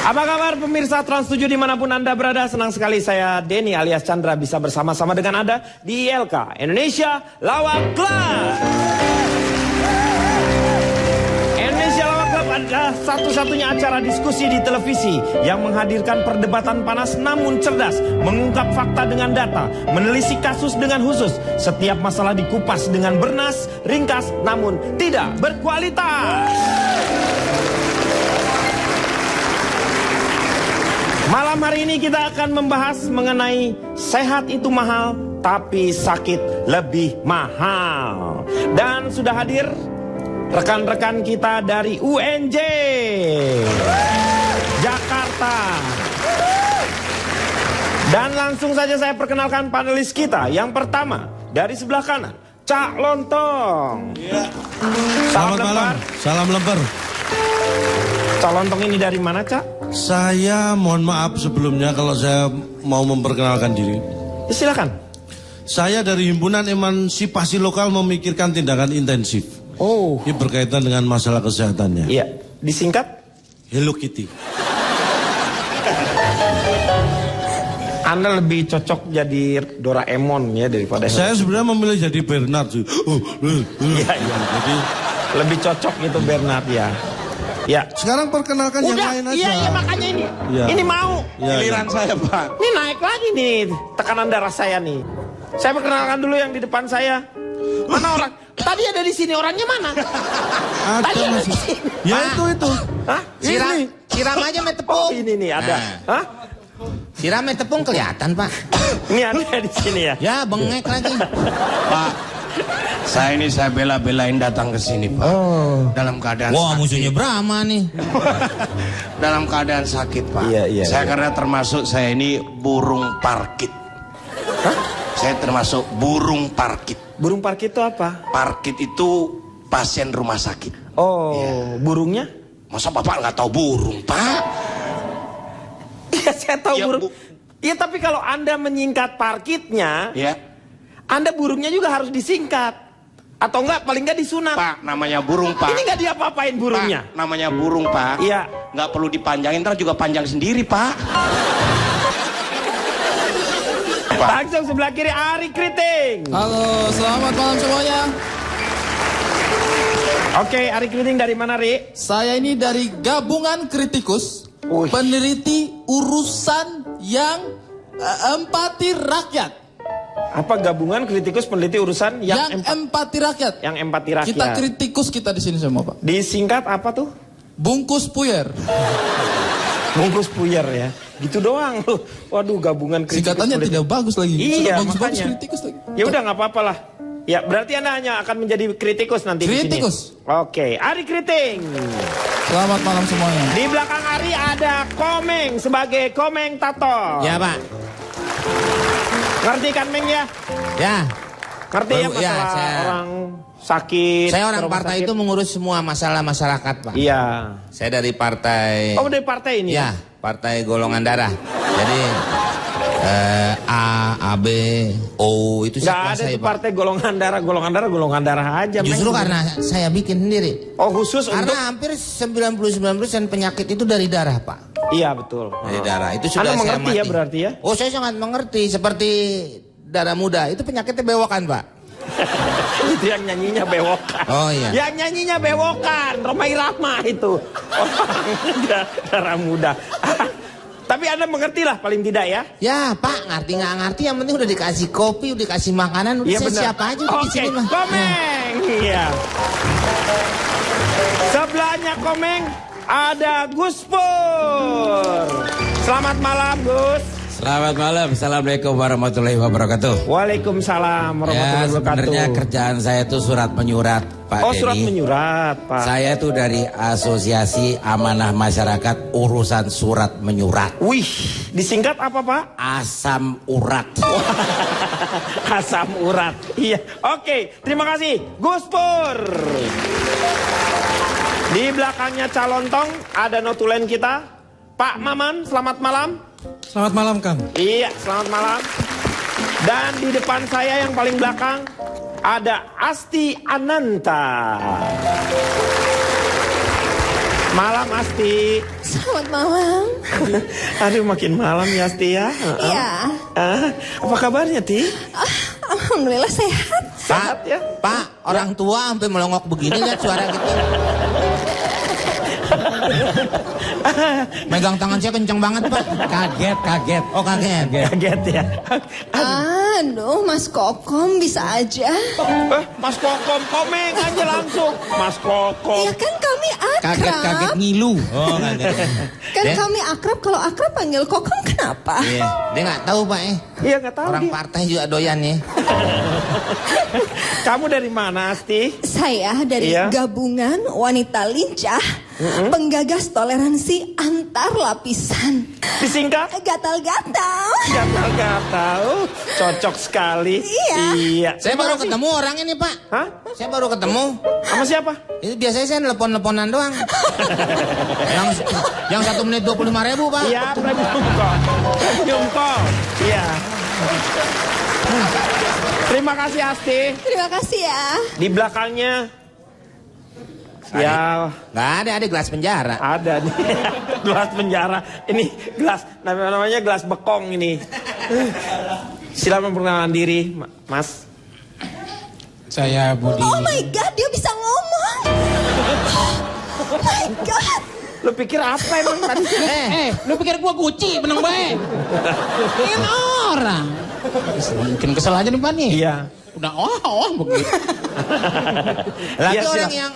Apa kabar pemirsa Trans 7 dimanapun Anda berada? Senang sekali saya Denny alias Chandra bisa bersama-sama dengan Anda di ILK Indonesia Lawak Club. Indonesia Lawak Club adalah satu-satunya acara diskusi di televisi yang menghadirkan perdebatan panas namun cerdas, mengungkap fakta dengan data, menelisik kasus dengan khusus. Setiap masalah dikupas dengan bernas, ringkas namun tidak berkualitas. Malam hari ini kita akan membahas mengenai sehat itu mahal, tapi sakit lebih mahal. Dan sudah hadir rekan-rekan kita dari UNJ Jakarta. Dan langsung saja saya perkenalkan panelis kita. Yang pertama, dari sebelah kanan, Cak Lontong. Ya. Salam Selamat malam, salam lemper. Cak Lontong ini dari mana, Cak? Saya mohon maaf sebelumnya kalau saya mau memperkenalkan diri. Ya, silakan. Saya dari Himpunan Emansipasi Lokal memikirkan tindakan intensif. Oh. Ini berkaitan dengan masalah kesehatannya. Iya, disingkat Hello Kitty. Anda lebih cocok jadi Doraemon ya daripada Saya sebenarnya memilih jadi Bernard sih. Iya, iya. Jadi lebih cocok itu Bernard ya. Ya. sekarang perkenalkan yang lain aja. Iya, makanya ini. Ya. Ini mau. Ya, Giliran saya, Pak. Ini naik lagi nih tekanan darah saya nih. Saya perkenalkan dulu yang di depan saya. Mana orang? Tadi ada di sini, orangnya mana? Ada Tadi ada masih. di sini. Ya itu. Hah? Siram aja met Oh, tepung. ini nih ada. Nah. Hah? Siram met tepung kelihatan, Pak. Ini ada di sini ya. Ya, bengek lagi. Pak, saya bela-belain datang ke sini, Pak. Oh. Dalam keadaan Wah, sakit. musuhnya Brahma nih. Dalam keadaan sakit, Pak. Iya. Saya karena termasuk saya ini burung parkit. Hah? Saya termasuk burung parkit. Burung parkit itu apa? Parkit itu pasien rumah sakit. Oh, Iya. burungnya? Masa Bapak nggak tahu burung, Pak? Iya, saya tahu Ya, burung. Bu. Iya, tapi kalau Anda menyingkat parkitnya, Ya, Anda burungnya juga harus disingkat. Atau enggak, paling enggak disunat. Pak, namanya burung, Pak. Ini enggak diapa-apain burungnya. Pak, namanya burung, Pak. Iya. Nggak perlu dipanjangin, ntar juga panjang sendiri, Pak. Pak. Langsung sebelah kiri Ari Kriting. Halo, selamat malam semuanya. Oke, Ari Kriting dari mana, Ri? Saya ini dari Gabungan Kritikus, Wih. peneliti urusan yang empati rakyat. Apa gabungan kritikus peneliti urusan yang Empati rakyat. yang empati rakyat? Kita kritikus kita di sini semua, Pak. Disingkat apa tuh? Bungkus puyer. Bungkus puyer ya. Gitu doang loh. Waduh, gabungan kritikus. Singkatannya peneliti. tidak bagus lagi. Iya, Sudah bagus-bagus makanya. kritikus lagi. Ya udah nggak apa-apa lah. Ya, berarti Anda hanya akan menjadi kritikus nanti Kritikus. di sini. Oke, Ari Kriting. Selamat malam semuanya. Di belakang Ari ada Komeng sebagai komentator. Ya, Pak. Ngerti kan, Meng ya? Ya. Ngerti ya Baru- ya, masalah saya- orang sakit. Saya orang rumah partai sakit? itu mengurus semua masalah masyarakat, Pak. Iya. Saya dari partai. Oh, dari partai ini? Ya, partai golongan darah. Jadi A, AB, O itu Nggak saya ada kuasai, tuh Pak. partai golongan darah aja. Justru Meng. karena saya bikin sendiri. Oh, khusus untuk. Karena hampir 99% penyakit itu dari darah, Pak. Iya, betul. Dari darah. Itu sudah Anda saya mengerti mati. ya berarti ya? Oh, saya sangat mengerti. Seperti darah muda. Itu penyakitnya bewokan, Pak. Itu yang nyanyinya bewokan. Oh, iya. Yang nyanyinya bewokan, Rhoma Irama itu. Orang darah muda. Tapi Anda mengerti lah paling tidak ya? Ya, Pak, ngerti nggak ngerti. Yang penting udah dikasih kopi, udah dikasih makanan. Udah Iya saya benar. siapa aja udah di Oke, sini mah. Komeng. Iya. Sebelahnya Komeng ada Gus Pur. Selamat malam, Gus. Selamat malam, Assalamualaikum warahmatullahi wabarakatuh. Waalaikumsalam Ya, warahmatullahi wabarakatuh. sebenarnya kerjaan saya itu surat menyurat, Pak Oh, Denny. surat menyurat, Pak. Saya itu dari Asosiasi Amanah Masyarakat Urusan Surat Menyurat. Wih, disingkat apa, Pak? Asam urat. Asam urat. Iya. Oke, terima kasih. Gus Pur. Di belakangnya Calontong ada notulen kita. Pak Maman, selamat malam. Selamat malam, Kang. Iya, selamat malam. Dan di depan saya yang paling belakang ada Asti Ananta. Malam Asti. Selamat malam. Aduh makin malam ya Asti ya. Iya. Apa kabarnya Ti? Alhamdulillah sehat. Sehat ya? Pak, orang tua sampai melongok begini lihat suara gitu. Megang tangan saya kencang banget, Pak. Kaget. Oh, kaget. Kaget ya. Aduh, Mas Kokom bisa aja. Mas Kokom, komeng aja langsung. Mas Kokom. Ya kan kami akrab. Kaget ngilu. Oh, kaget. Kan Dia- kami akrab, kalau akrab panggil Kokom kenapa? Iya, dia nggak tahu, Pak. Iya nggak tahu Orang dia. partai juga doyan ya. Kamu dari mana Asti? Saya dari Iya. gabungan wanita lincah, penggagas toleransi antar lapisan. Disingkat? Gatal-gatal. Gatal-gatal. Cocok sekali. Iya. Saya Terima baru kasih. ketemu orang ini, Pak. Hah? Saya baru ketemu. Sama siapa? Itu biasanya saya telepon-teleponan doang. yang 1 menit 25.000, Pak. Iya, premium call. Premium call. Iya. Terima kasih Asti. Terima kasih ya. Di belakangnya ya Nggak ada gelas penjara. ada nih gelas penjara. Ini gelas namanya gelas bekong ini. Silakan memperkenalkan diri, Mas. Saya Budi. Oh my God, dia bisa ngomong. Oh my God. Lu pikir apa emang tadi? Lu pikir gua Gucci menang baik? Ini orang. Mungkin kesel aja nih Pak nih. Iya. Udah begitu. Lagi Iya, orang silakan. yang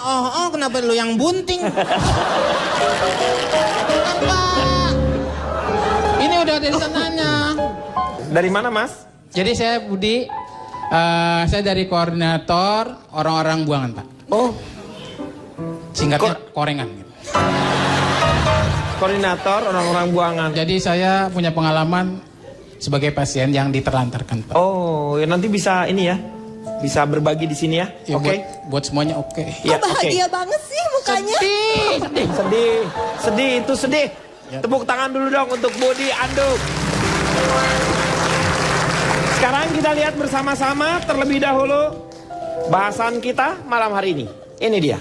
kenapa lu yang bunting? Kenapa? Ini udah dari sananya. Dari mana, Mas? Jadi saya Budi. Saya dari koordinator orang-orang buangan Pak. Oh, Singkatnya korengan. Gitu. koordinator orang-orang buangan. Jadi saya punya pengalaman sebagai pasien yang diterlantarkan Pak. Oh, ya nanti bisa ini ya. Bisa berbagi di sini ya. Ya, Oke. buat semuanya oke. Ya, Kok bahagia banget sih mukanya. Sedih itu sedih. Tepuk tangan dulu dong untuk Budi Anduk. Sekarang kita lihat bersama-sama terlebih dahulu bahasan kita malam hari ini. Ini dia.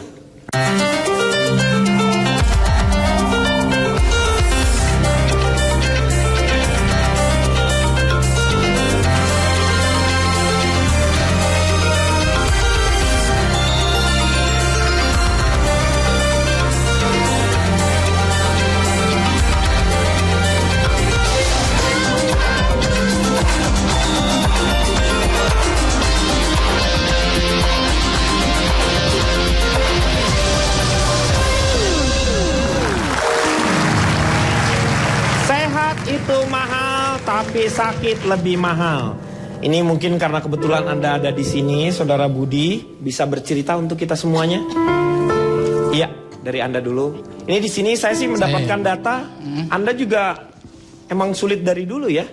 Itu mahal, tapi sakit lebih mahal. Ini mungkin karena kebetulan Anda ada di sini, Saudara Budi bisa bercerita untuk kita semuanya. Iya, dari Anda dulu. Ini di sini saya sih mendapatkan data, Anda juga emang sulit dari dulu ya.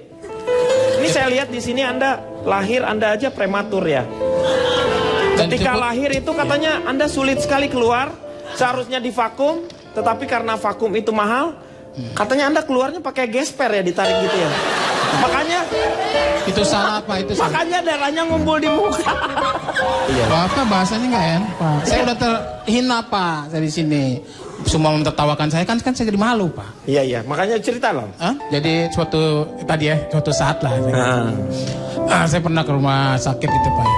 Ini saya lihat di sini Anda lahir Anda aja prematur ya. Ketika lahir itu katanya Anda sulit sekali keluar, seharusnya divakum, tetapi karena vakum itu mahal, katanya Anda keluarnya pakai gesper ya, ditarik gitu ya. Makanya Itu salah Pak, itu salah. makanya darahnya ngumpul di muka. Bapak bahasanya nggak Pak. Saya udah terhina Pak dari sini. Semua mentertawakan saya kan saya jadi malu Pak. Iya iya, makanya cerita loh. Hah? Jadi suatu saat lah. Saya pernah ke rumah sakit gitu Pak.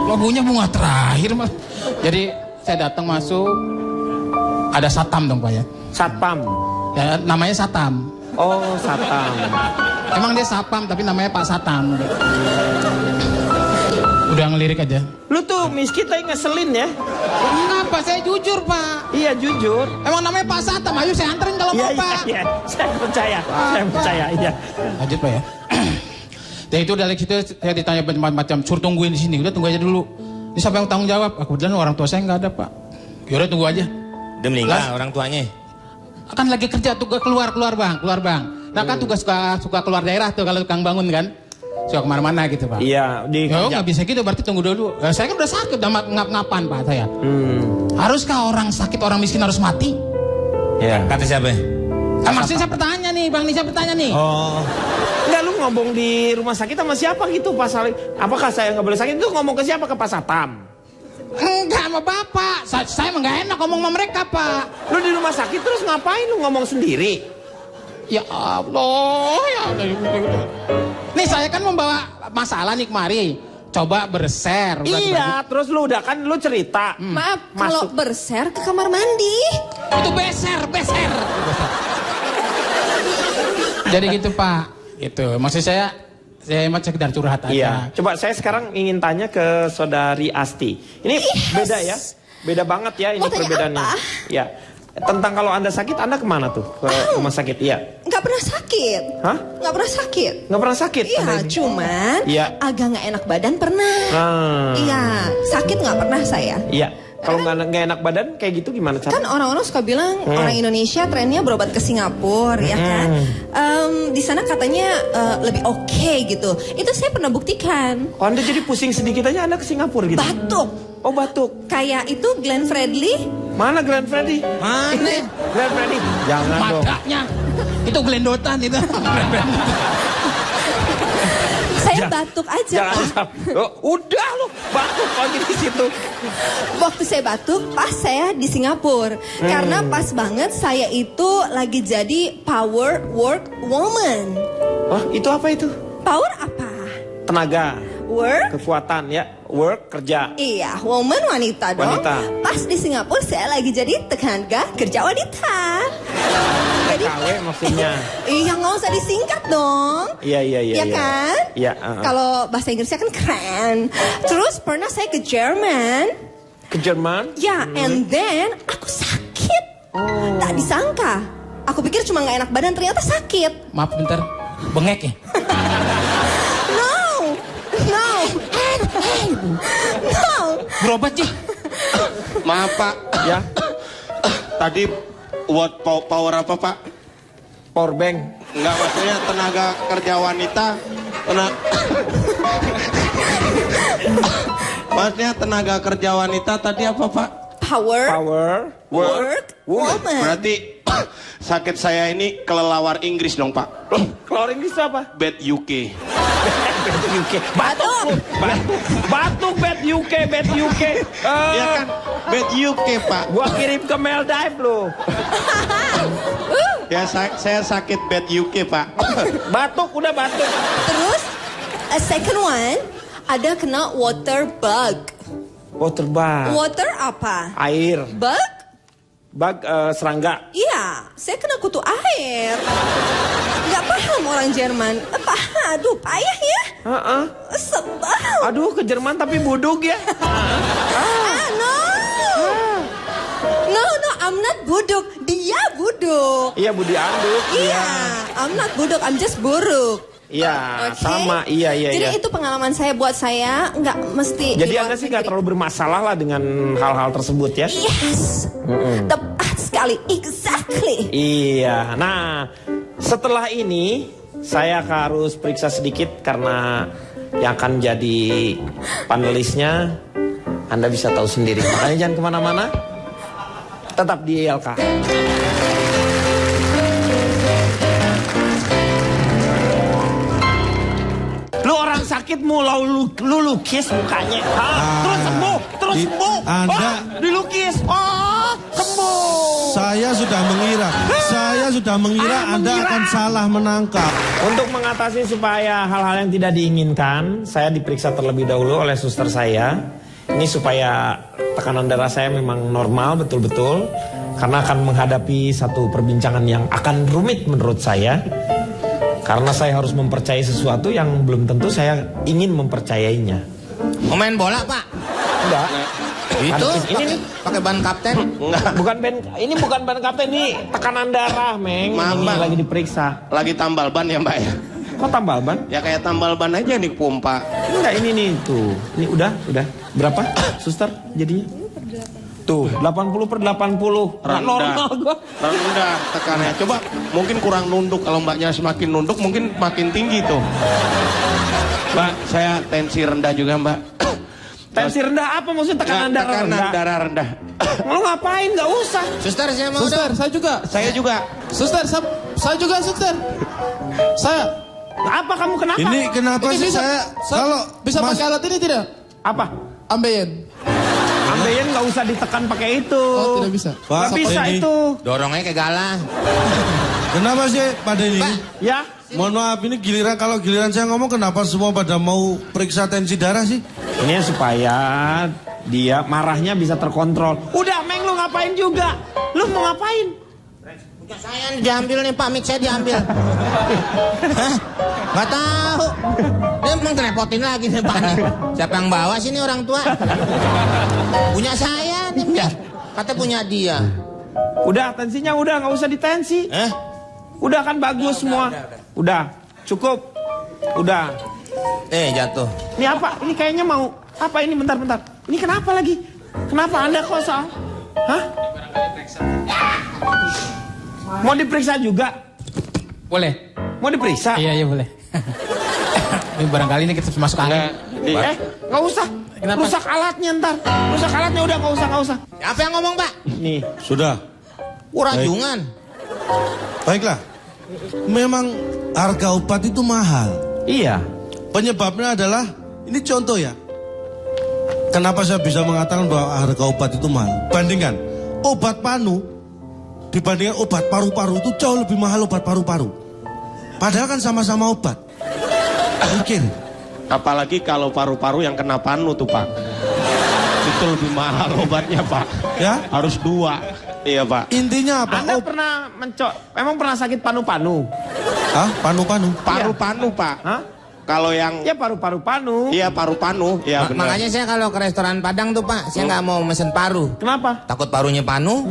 Lagunya bunga terakhir Mas. Jadi saya datang masuk, ada satam dong Pak ya. Satpam. Ya, namanya Satam. Oh, Satam. Emang dia Sapam tapi namanya Pak Satam. Udah ngelirik aja. Lu tuh miskin tapi ngeselin ya. Kenapa? Saya jujur Pak. Iya jujur. Emang namanya Pak Satam. Ayo saya anterin kalau Iya mau iya Pak. iya. Saya percaya. Iya. Lanjut Pak ya. Dan itu dari situ saya ditanya macam-macam. Suruh tungguin di sini. Udah tunggu aja dulu. Ini siapa yang tanggung jawab? Kebetulan orang tua saya nggak ada Pak. Yaudah tunggu aja. Udah meninggal orang tuanya. Kan lagi kerja tugas keluar bang. Nah kan tugas suka keluar daerah tuh kalau tukang bangun kan. Suka kemana-mana gitu Pak. Iya, di Ya nggak bisa gitu, berarti tunggu dulu. Saya kan udah sakit, udah ngap-ngapan Pak saya. Haruskah orang sakit, orang miskin harus mati? Iya. Kata siapa? Maksudnya saya bertanya nih, Bang Nisa bertanya nih. Oh. Enggak, lu ngomong di rumah sakit sama siapa gitu Pak Salim? Apakah saya nggak boleh sakit? Itu ngomong ke siapa? Ke Pak Satam? Enggak sama Bapak. Saya emang nggak enak ngomong sama mereka, Pak. Lu di rumah sakit terus ngapain lu ngomong sendiri? Ya Allah, ya Allah. Nih saya kan membawa masalah nih kemari. Coba berser. Iya, terus lu udah kan lu cerita. Maaf, kalau berser ke kamar mandi. Itu beser. Jadi gitu Pak. Gitu. Maksud saya emang sekedar curhat aja. Iya. Coba saya sekarang ingin tanya ke saudari Asti. Ini beda ya? Beda banget ya ini Mau tanya perbedaannya. apa? Ya. Tentang kalau Anda sakit, Anda kemana tuh? Ke rumah sakit, iya. Nggak pernah sakit. Hah? Nggak pernah sakit. Nggak pernah sakit? Iya, Anda ini? cuman Iya. agak nggak enak badan pernah. Iya, sakit nggak pernah saya. Iya. Kalau nggak enak badan kayak gitu gimana cara? Kan orang-orang suka bilang orang Indonesia trennya berobat ke Singapura, ya kan? Di sana katanya lebih oke gitu. Itu saya pernah buktikan. Oh, Anda jadi pusing sedikit aja Anda ke Singapura gitu? Batuk. Oh, batuk. Kayak itu Glenn Fredly. Mana Glenn Fredly? Mana? Glenn Fredly. Jangan dong. Matanya. Itu Glendotan itu. Saya batuk aja, Jangan. Pak. Oh, udah lu batuk lagi di situ. Waktu saya batuk pas saya di Singapura. Karena pas banget saya itu lagi jadi power work woman. Wah, itu apa itu? Power apa? Tenaga, Work? kekuatan ya, work kerja. Iya, woman wanita dong. Wanita. Pas di Singapura saya lagi jadi tenaga kerja wanita. Jadi TKW maksudnya. iya nggak usah disingkat dong. Iya. Iya kan? Iya. Kalau bahasa Inggrisnya kan keren. Terus pernah saya ke Jerman. Ke Jerman? Ya, and then aku sakit. Tak disangka. Aku pikir cuma nggak enak badan, ternyata sakit. Maaf bentar. Bengek ya? No. Berobat sih. Maaf Pak. Ya. Tadi buat power apa Pak? Power bank. Enggak, maksudnya tenaga kerja wanita. Maksudnya tenaga kerja wanita tadi apa Pak? Power Work. woman. Berarti sakit saya ini kelelawar Inggris dong Pak. Keluar Inggris apa? Bad UK. Bad UK. Batuk. Batuk bad UK. Iya kan? Bad UK Pak. Gua kirim ke Maldives lo. Ya saya sakit bad UK Pak. Batuk, udah batuk. Terus second one ada kena water bug. Water bug. Water apa? Air. Bug? Bug serangga. Iya, saya kena kutu air. Nggak paham orang Jerman. Aduh, payah ya. Heeh. Sebel. Aduh, ke Jerman tapi buduk ya. No, I'm not buduk. Dia buduk. Iya, Budi Anduk. Iya, I'm not buduk, I'm just buruk. Iya, Oke? sama. Iya. Jadi itu pengalaman saya buat saya nggak mesti. Jadi di luar Anda sih nggak negeri. terlalu bermasalah lah dengan hal-hal tersebut ya? Yes, tepat sekali, exactly. Iya. Nah, setelah ini saya harus periksa sedikit karena yang akan jadi panelisnya Anda bisa tahu sendiri. Makanya jangan kemana-mana. Tetap di ILK. Lu orang sakit mau lu lukis mukanya. Terus sembuh. Anda- Wah, dilukis. Oh, sembuh. Saya sudah mengira Anda mengira. akan salah menangkap. Untuk mengatasi supaya hal-hal yang tidak diinginkan, saya diperiksa terlebih dahulu oleh suster saya. Ini supaya tekanan darah saya memang normal betul-betul. Karena akan menghadapi satu perbincangan yang akan rumit menurut saya. Karena saya harus mempercayai sesuatu yang belum tentu saya ingin mempercayainya. Mau main bola Pak? Enggak. Itu Ini nih. pakai ban kapten? Bukan ini bukan ban kapten, ini tekanan darah, Meng. Maaf, Ini Bang. lagi diperiksa. Lagi tambal ban ya Mbak ya? Kok tambal ban? Ya kayak tambal ban aja nih pompa. Enggak, ini nih tuh. Ini udah. Berapa, suster jadinya? Tuh, 80/80. Nggak normal gua. Rendah tekanannya. Coba mungkin kurang nunduk. Kalau mbaknya semakin nunduk mungkin makin tinggi tuh. Mbak, saya tensi rendah juga Mbak. Tensi rendah apa maksudnya tekanan darah rendah? darah rendah. Lo ngapain? Gak usah. Suster saya mau Suster, dong. saya juga. Saya juga. Suster, saya juga suster. Saya. Apa kamu kenapa? Ini kenapa Ini sih saya kalau bisa Mas- pakai alat ini tidak? Apa? Ambeien. Ambeien nggak usah ditekan pakai itu. Oh, tidak bisa. Nggak Pak, bisa ini. itu. Dorongnya ke galah. Kenapa sih Pak Denny? Pak. Ya. Mohon maaf ini kalau giliran saya ngomong kenapa semua pada mau periksa tensi darah sih? Ini supaya dia marahnya bisa terkontrol. Udah, Meng, lu ngapain juga? Lu mau ngapain? Punya saya diambil nih Pak, mic saya diambil. Hah? Gak tahu. Dia emang ngerepotin lagi nih Pak. Siapa yang bawa sini orang tua? Punya saya nih mic. Katanya punya dia. Udah, tensinya udah, nggak usah ditensi. Udah kan bagus semua. Udah, cukup. Udah. Jatuh. Ini apa? Ini kayaknya mau apa ini? Bentar. Ini kenapa lagi? Kenapa Anda kosong? Hah? Mau diperiksa juga? Boleh. Mau diperiksa? Iya boleh. Ini barangkali ini kita masuk angin. Nggak usah. Kenapa? Rusak alatnya ntar. Rusak alatnya udah nggak usah. Apa yang ngomong Pak? Nih. Sudah. Rajungan. Baiklah. Memang harga obat itu mahal. Iya. Penyebabnya adalah ini contoh ya. Kenapa saya bisa mengatakan bahwa harga obat itu mahal? Bandingkan obat panu dibandingkan obat paru-paru itu jauh lebih mahal obat paru-paru. Padahal kan sama-sama obat. Mikir. Apalagi kalau paru-paru yang kena panu tuh Pak. Itu lebih mahal obatnya Pak. Ya? Harus 2. Iya Pak. Intinya apa? Anda pernah emang pernah sakit panu-panu? Hah? Panu-panu? Paru-panu Pak. Hah? Kalau yang Ya paru-paru panu. iya paru-panu, iya benar. Makanya saya kalau ke restoran Padang tuh Pak, saya nggak mau mesen paru. Kenapa? Takut parunya panu.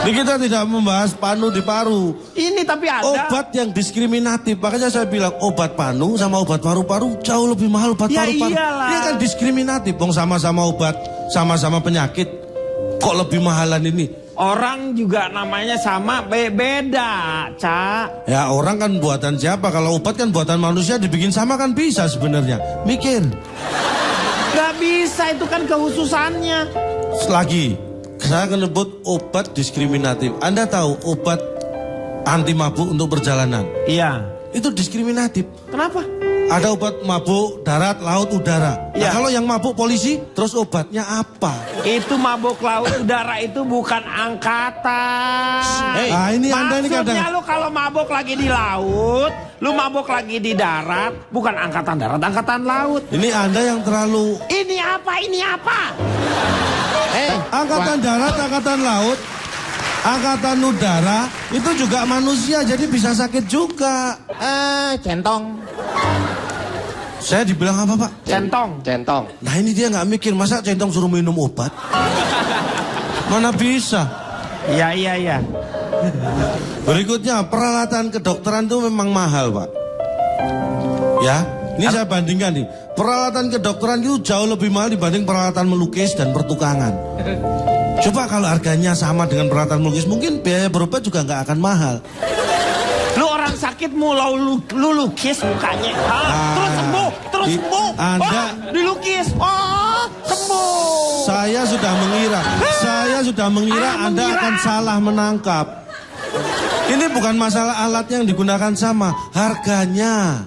Ini kita tidak membahas panu di paru. Ini tapi ada. Obat yang diskriminatif. Makanya saya bilang obat panu sama obat paru-paru jauh lebih mahal obat Ya paru-paru. iyalah. Ini kan diskriminatif. Bong sama-sama obat, sama-sama penyakit. Kok lebih mahalan ini? Orang juga namanya sama beda, Cak. Ya orang kan buatan siapa? Kalau obat kan buatan manusia dibikin sama kan bisa sebenarnya. Mikir. Gak bisa, itu kan kehususannya. Lagi, saya akan sebut obat diskriminatif. Anda tahu obat anti mabuk untuk perjalanan? Iya. Itu diskriminatif. Kenapa? Ada obat mabuk darat, laut, udara. Nah, Iya. kalau yang mabuk polisi, terus obatnya apa? Itu mabuk laut udara itu bukan angkatan. Nah, ini Anda ini Maksudnya kadang lu kalau mabuk lagi di laut, lu mabuk lagi di darat, bukan angkatan darat, angkatan laut. ini Anda yang terlalu Ini apa? angkatan darat, angkatan laut, angkatan udara itu juga manusia jadi bisa sakit juga. Centong. Saya dibilang apa Pak? Centong. Nah ini dia nggak mikir masa centong suruh minum obat? Mana bisa? Iya. Berikutnya peralatan kedokteran itu memang mahal Pak. Ya, ini saya bandingkan nih. Peralatan kedokteran itu jauh lebih mahal dibanding peralatan melukis dan pertukangan. Coba kalau harganya sama dengan peralatan melukis, mungkin biaya berobat juga nggak akan mahal. Lu orang sakit lu lukis mukanya. Terus sembuh. Anda Dilukis. Oh, sembuh. Saya sudah mengira Anda akan salah menangkap. Ini bukan masalah alat yang digunakan sama, harganya.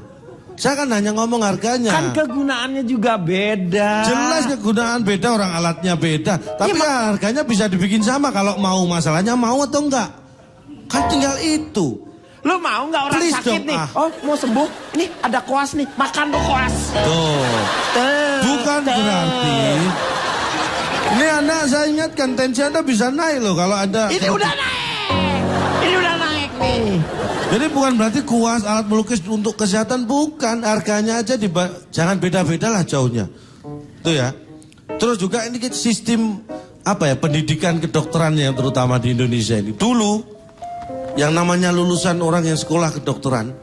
Saya kan hanya ngomong harganya. Kan kegunaannya juga beda. Jelas kegunaan beda, orang alatnya beda. Tapi ya, harganya bisa dibikin sama kalau mau, masalahnya mau atau enggak. Kan tinggal itu. Lu mau nggak orang Please sakit dong, nih? ah. Oh, mau sembuh? Ini ada koas nih, makan tuh koas. Tuh. Bukan berarti. Ini Anda, saya ingatkan tensi Anda bisa naik loh kalau Anda. Ini udah naik nih. Jadi bukan berarti kuas alat melukis untuk kesehatan, bukan. Harganya aja jangan beda-beda lah jauhnya. Tuh ya. Terus juga ini sistem pendidikan kedokteran yang terutama di Indonesia ini. Dulu yang namanya lulusan orang yang sekolah kedokteran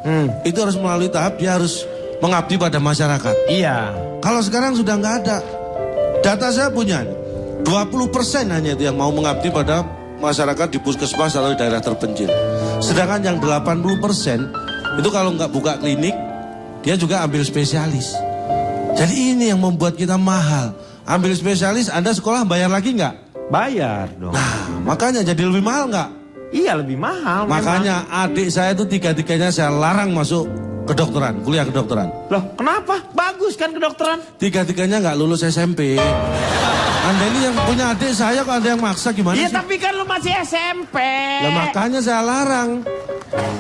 itu harus melalui tahap dia harus mengabdi pada masyarakat. Iya. Kalau sekarang sudah nggak ada. Data saya punya 20% hanya itu yang mau mengabdi pada masyarakat di puskesmas atau di daerah terpencil. Sedangkan yang 80% itu kalau nggak buka klinik, dia juga ambil spesialis. Jadi ini yang membuat kita mahal. Ambil spesialis, Anda sekolah bayar lagi nggak? Bayar dong. Nah, makanya jadi lebih mahal nggak? Iya lebih mahal. Makanya adik saya itu tiga-tiganya saya larang masuk kedokteran, kuliah kedokteran. Loh kenapa? Bagus kan kedokteran? Tiga-tiganya nggak lulus SMP. Anda ini yang punya adik saya kok ada yang maksa gimana Iya sih? tapi kan lu masih SMP. Lah makanya saya larang.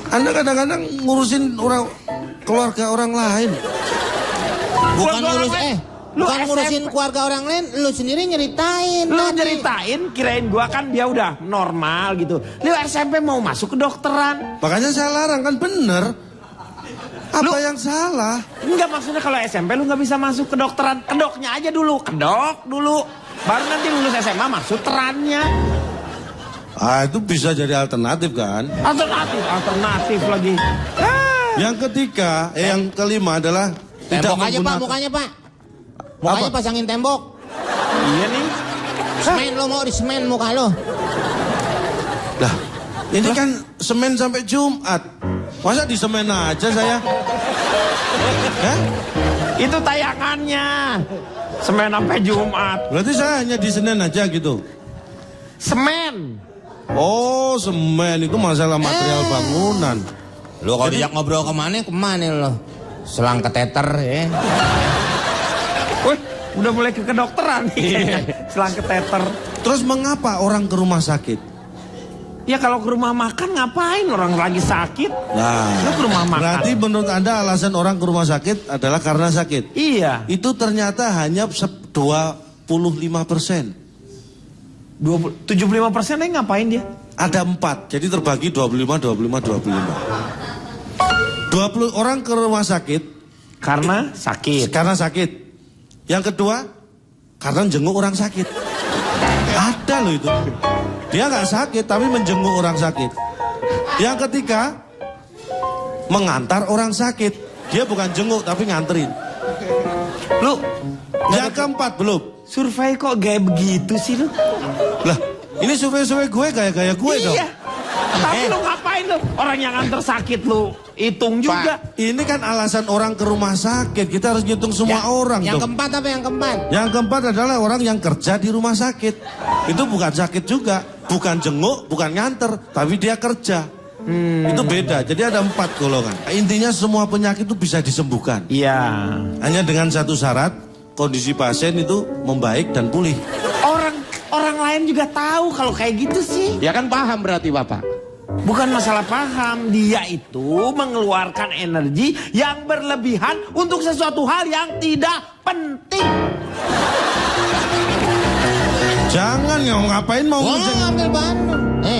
Anda kadang-kadang ngurusin orang keluarga orang lain. Bukan Keluarga ngurus orang lain. Lu bukan SMP. ngurusin keluarga orang lain, lu sendiri nyeritain. Lu tadi. nyeritain kirain gua kan dia udah normal gitu. Lu SMP mau masuk kedokteran. Makanya saya larang kan bener. Apa Lu- yang salah? Enggak maksudnya kalau SMP lu nggak bisa masuk kedokteran. Kedoknya aja dulu, kedok dulu. Baru nanti lulus SMA masuk terannya. Ah itu bisa jadi alternatif kan? Alternatif lagi. Ah. Yang ketiga, yang kelima adalah Tembok aja Pak, mukanya Pak. Mukanya Apa? pasangin tembok. Iya nih. Semen lo mau di semen muka lo. Lah, ini kan Senin sampai Jumat. Masa di semen aja saya? Hah? Itu tayangannya. Semen sampai Jumat. Berarti saya hanya di Senin aja gitu. Semen. Oh, semen itu masalah material bangunan. Lo kalau diajak ngobrol kemana lo? Selang keteter ya. Wih, udah mulai ke kedokteran nih. Selang keteter. Terus mengapa orang ke rumah sakit? Ya kalau ke rumah makan ngapain orang lagi sakit? Nah, Lu ke rumah makan. berarti menurut Anda alasan orang ke rumah sakit adalah karena sakit? Iya. Itu ternyata hanya 25%. 75% ngapain dia? Ada 4, jadi terbagi 25. 20 orang ke rumah sakit Karena sakit. karena sakit. Yang kedua, karena jenguk orang sakit. Ada loh itu. Dia nggak sakit tapi menjenguk orang sakit. Yang ketiga, mengantar orang sakit. Dia bukan jenguk tapi nganterin. Lu Yang keempat belum. survei kok kayak begitu sih lu? Lah, ini survei-survei gue gaya-gaya gue dong. Iya. Tapi lu ngapain lu? Orang yang antar sakit lu hitung juga. Ini kan alasan orang ke rumah sakit. Kita harus ngitung semua orang Yang dong. keempat apa yang keempat? Yang keempat adalah orang yang kerja di rumah sakit. Itu bukan sakit juga. Bukan jenguk, bukan nganter. Tapi dia kerja. Itu beda. Jadi ada 4 golongan. Intinya semua penyakit itu bisa disembuhkan. Iya. Hanya dengan satu syarat. Kondisi pasien itu membaik dan pulih. Orang lain juga tahu kalau kayak gitu sih. Ya kan paham berarti Bapak. Bukan masalah paham, dia itu mengeluarkan energi yang berlebihan untuk sesuatu hal yang tidak penting. Jangan ngapain mau Oh, ngurusin. ngambil bahan.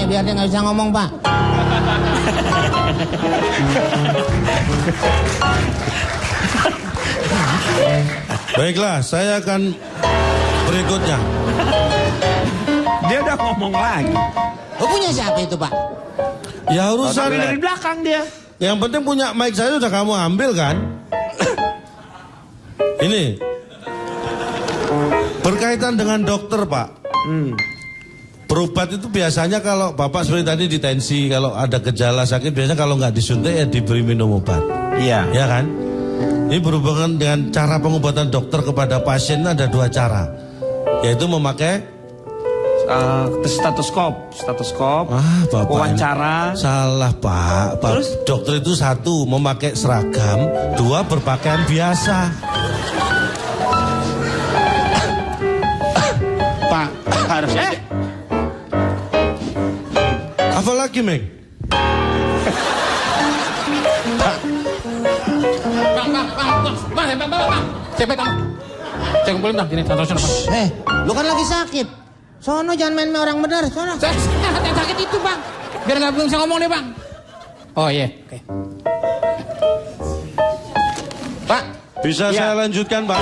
Biar dia nggak bisa ngomong Pak. Baiklah, saya akan berikutnya. Dia udah ngomong lagi. Lo punya siapa itu Pak? Ya urusan. Tapi dari belakang dia. Yang penting punya mic saya udah kamu ambil kan? Ini berkaitan dengan dokter Pak. Berobat itu biasanya kalau Bapak seperti tadi di tensi, kalau ada gejala sakit biasanya kalau nggak disuntik ya diberi minum obat. Iya. Ya kan? Ini berhubungan dengan cara pengobatan dokter kepada pasien ada 2 cara. Yaitu memakai Stetoskop. Bapak Wawancara. salah Pak. Terus? Dokter itu 1 memakai seragam, 2 berpakaian biasa. Pak, harusnya Apalagi Meng? Bang. Cepet bang. Cek kumpulin bang, gini, santai bang. Lu kan lagi sakit. Sono jangan main-main orang benar, sono. Yang sakit itu bang. Biar nggak bisa ngomong deh bang. Oh iya, oke. Pak, Bisa saya lanjutkan Pak?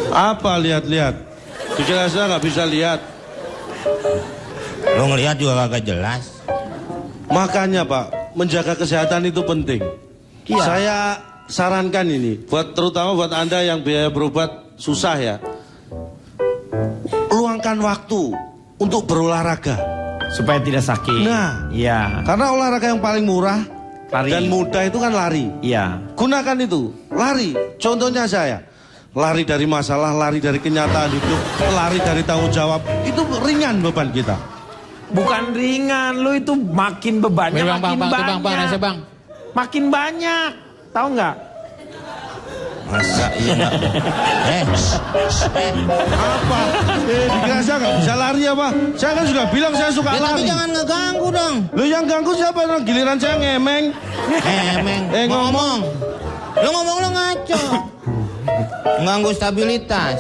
Apa lihat-lihat? Pikiran saya nggak bisa lihat. lo ngelihat juga kagak jelas. Makanya Pak, menjaga kesehatan itu penting. Iya. Saya sarankan ini, terutama buat Anda yang biaya berobat susah ya. Luangkan waktu untuk berolahraga. Supaya tidak sakit. Nah. Iya. Karena olahraga yang paling murah Lari. dan mudah itu kan lari. Iya. Gunakan itu, lari. Contohnya saya, lari dari masalah, lari dari kenyataan hidup, lari dari tanggung jawab. Itu ringan beban kita. Bukan ringan, lu itu makin bebannya Bang, makin bang, banyak. bang, nasi, bang. Makin banyak, tahu nggak? Masa iya? Apa? Dikira saya nggak bisa lari apa? Saya kan sudah bilang saya suka Ya, tapi lari. jangan ngeganggu dong. Lu yang ganggu siapa? Giliran saya ngemeng. Emeng, ngomong. Lu ngomong lu ngaco. Mengganggu stabilitas.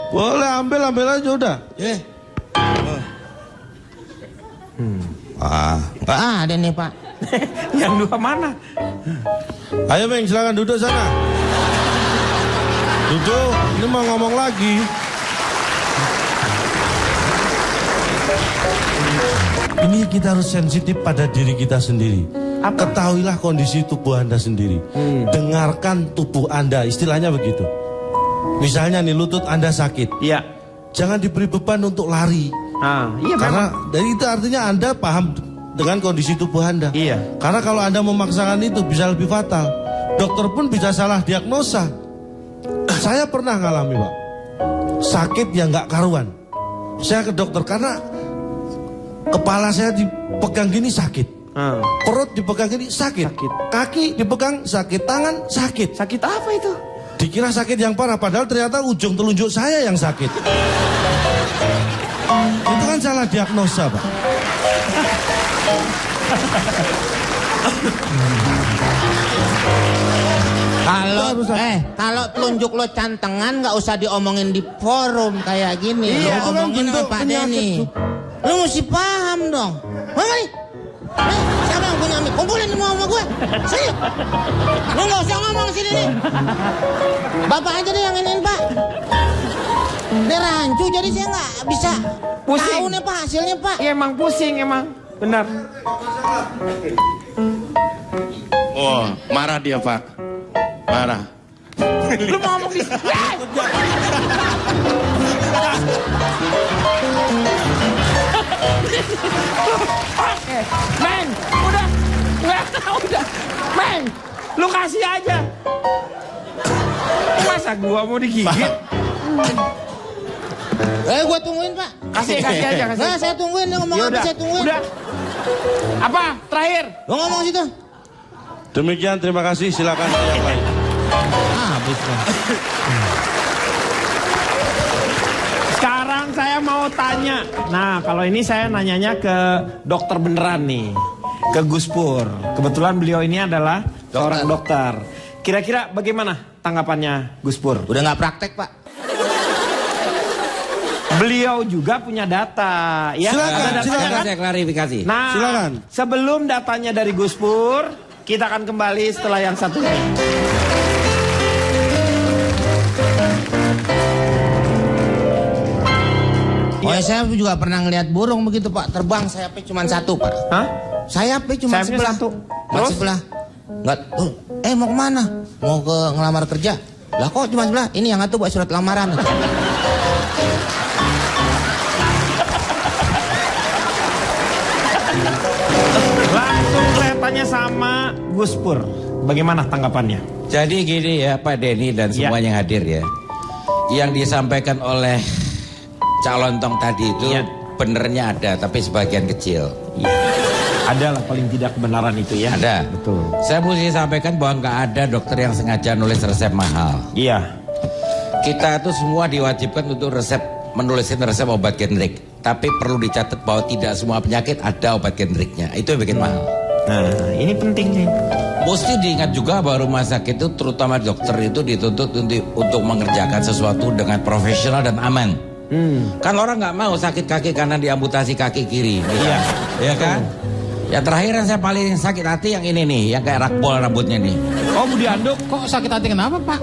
Boleh ambil aja udah. Nggak ada nih Pak. Yang dua mana? Ayo Meng, silakan duduk sana. Duduk, ini mau ngomong lagi. Ini kita harus sensitif pada diri kita sendiri. Ketahuilah kondisi tubuh Anda sendiri. Dengarkan tubuh Anda, istilahnya begitu. Misalnya nih lutut Anda sakit. Iya. Jangan diberi beban untuk lari. Iya Karena dari itu artinya Anda paham dengan kondisi tubuh Anda. Iya. Karena kalau Anda memaksakan itu bisa lebih fatal. Dokter pun bisa salah diagnosa. Saya pernah ngalami Pak, sakit yang nggak karuan. Saya ke dokter karena kepala saya dipegang gini sakit, perut dipegang gini sakit, kaki dipegang sakit, tangan sakit. Sakit apa itu? Dikira sakit yang parah, padahal ternyata ujung telunjuk saya yang sakit. Itu kan salah diagnosa Pak. Kalau telunjuk lo cantengan nggak usah diomongin di forum kayak gini. Iya, Lo itu kan omongin bentuk sama Pak penyakit. Denny. Lo mesti paham dong. Mana nih? Siapa yang punya mic? Kumpulin semua sama gue. Sini. Lo nggak usah ngomong sini nih. Bapak aja deh yang iniin Pak. Ini rancu jadi saya nggak bisa Pusing. tahu nih Pak hasilnya Pak. Iya emang pusing emang, benar. Oh, marah dia Pak. Marah. Lu mau ngomong di Men, udah. Men, lu kasih aja. Masa gua mau digigit? Gue tungguin Pak. Kasih aja, kasih. Nah, saya tungguin dia ngomong apa Yaudah, saya tungguin. udah. Apa? Terakhir. Lo ngomong situ. Demikian, terima kasih. Silakan yang lain. Habis Pak. Sekarang saya mau tanya. Nah, kalau ini saya nanyanya ke dokter beneran nih. Ke Gus Pur. Kebetulan beliau ini adalah seorang dokter. Kira-kira bagaimana tanggapannya Gus Pur? Udah nggak praktek Pak. Beliau juga punya data. Ya, Silakan, ada datanya silakan. kan? Saya klarifikasi. Nah, Silakan. sebelum datanya dari Gus Pur, kita akan kembali setelah yang satu ini. Oh, saya juga pernah ngeliat burung begitu Pak. Terbang sayapnya cuma satu Pak. Hah? Sayapnya cuma Sayapnya sebelah. satu. Cuma Terus? sebelah. Nggak. Mau kemana? Mau ke ngelamar kerja. Lah kok cuma sebelah? Ini yang satu buat surat lamaran. Langsung kelihatannya sama Gus Pur. Bagaimana tanggapannya? Jadi gini ya Pak Denny dan Ya. semua yang hadir ya. Yang disampaikan oleh Cak Lontong tadi itu Ya. benernya ada tapi sebagian kecil. Ada lah paling tidak kebenaran itu ya. Ada. Betul. Saya mesti sampaikan bahwa nggak ada dokter yang sengaja nulis resep mahal. Iya. Kita itu semua diwajibkan untuk menuliskan resep obat generik. Tapi perlu dicatat bahwa tidak semua penyakit ada obat generiknya. Itu yang bikin mahal. Nah, ini penting sih. Mesti diingat juga bahwa rumah sakit itu terutama dokter itu dituntut untuk mengerjakan sesuatu dengan profesional dan aman. Kan orang nggak mau sakit kaki kanan diamputasi kaki kiri. Iya. Ya kan? Yang terakhir yang saya paling sakit hati yang ini nih, yang kayak rakpol rambutnya nih. Oh, Budi Anduk. Kok sakit hati kenapa Pak?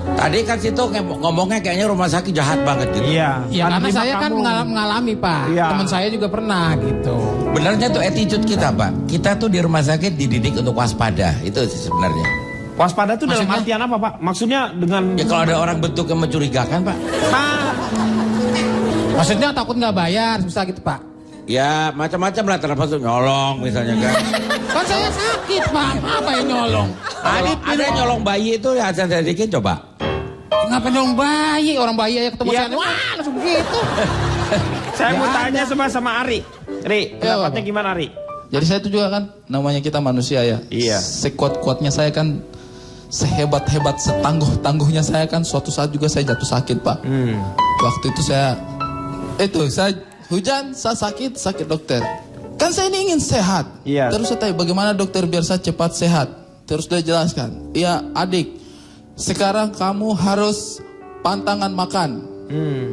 Tadi kan situ ngomongnya kayaknya rumah sakit jahat banget gitu. Iya. Ya karena terima saya kan kamu. mengalami Pak. Iya. Teman saya juga pernah gitu. Benernya tuh attitude kita Pak. Kita tuh di rumah sakit dididik untuk waspada. Itu sih sebenarnya. Waspada itu dalam Maksudnya? artian apa, Pak? Maksudnya dengan Ya kalau ada orang bentuk yang mencurigakan Pak. Nah, Maksudnya takut nggak bayar, susah gitu Pak? Ya macam-macam lah, termasuk nyolong misalnya kan. Kan saya sakit Pak, apa yang nyolong? Ada nyolong bayi itu ya saya sedikit coba. Ngapa nyolong bayi? Orang bayi aja ketemu saya, wah langsung begitu. Saya mau tanya sama Ari. Ri, pendapatnya gimana Ari? Jadi saya itu juga kan, namanya kita manusia ya. Iya. Sekuat-kuatnya saya kan, sehebat-hebat, setangguh-tangguhnya saya kan, suatu saat juga saya jatuh sakit Pak. Waktu itu saya hujan, saya sakit dokter. Kan saya ini ingin sehat. Iya. Terus saya tanya, bagaimana dokter biar saya cepat sehat? Terus dia jelaskan, iya adik, sekarang kamu harus pantangan makan.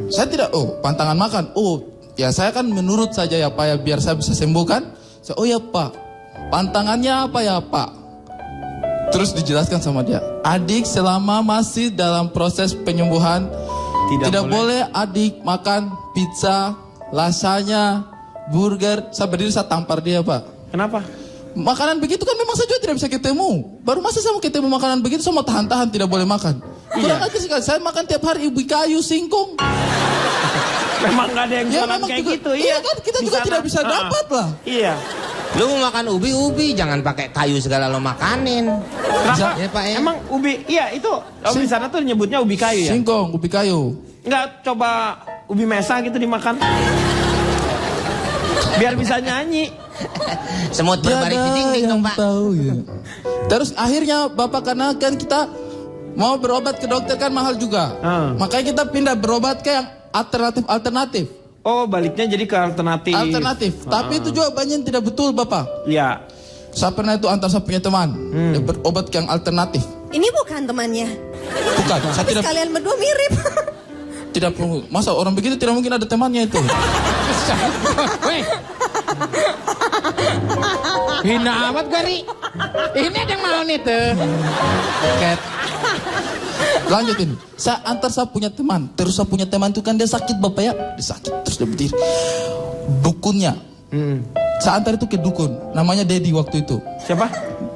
Saya tidak, pantangan makan. Ya saya kan menurut saja ya Pak ya, biar saya bisa sembuh kan. Saya, oh ya Pak, pantangannya apa ya Pak? Terus dijelaskan sama dia, adik selama masih dalam proses penyembuhan, tidak boleh adik makan pizza, lasagna, burger. Saya berdiri, saya tampar dia Pak. Kenapa? Makanan begitu kan memang saya juga tidak bisa ketemu. Baru masa saya mau ketemu makanan begitu, saya mau tahan-tahan tidak boleh makan. Kurang aja sekali, saya makan tiap hari ubi kayu, singkong. Memang gak ada yang jualan memang kayak juga, gitu. Iya kan, kita juga tidak bisa dapat lah. Iya. Lu mau makan ubi, jangan pakai kayu segala lo makanin. Kenapa? Ya, Pak, ya. Emang ubi, iya itu di sana tuh nyebutnya ubi kayu ya? Singkong, ubi kayu. Enggak coba ubi mesa gitu dimakan? Biar bisa nyanyi. Semut berbaring di dinding dong Pak. Tahu, ya. Terus akhirnya Bapak, karena kan kita mau berobat ke dokter kan mahal juga. Makanya kita pindah berobat ke yang alternatif. Oh, baliknya jadi ke alternatif. Tapi itu juga banyak yang tidak betul Bapak. Iya. Saya pernah itu antar saya punya teman, dia berobat ke yang alternatif. Ini bukan temannya. Bukan, saya Tapi tidak kalian berdua mirip. tidak perlu. Masa orang begitu tidak mungkin ada temannya itu. Weh. Hina amat gue Ri. Ini ada yang mau nih tuh. Ket. Lanjutin. Saya antar saya punya teman. Terus saya punya teman itu kan dia sakit Bapak ya. Dia sakit terus dia berdiri. Dukunnya. Saya antar itu ke dukun. Namanya Dedi waktu itu. Siapa?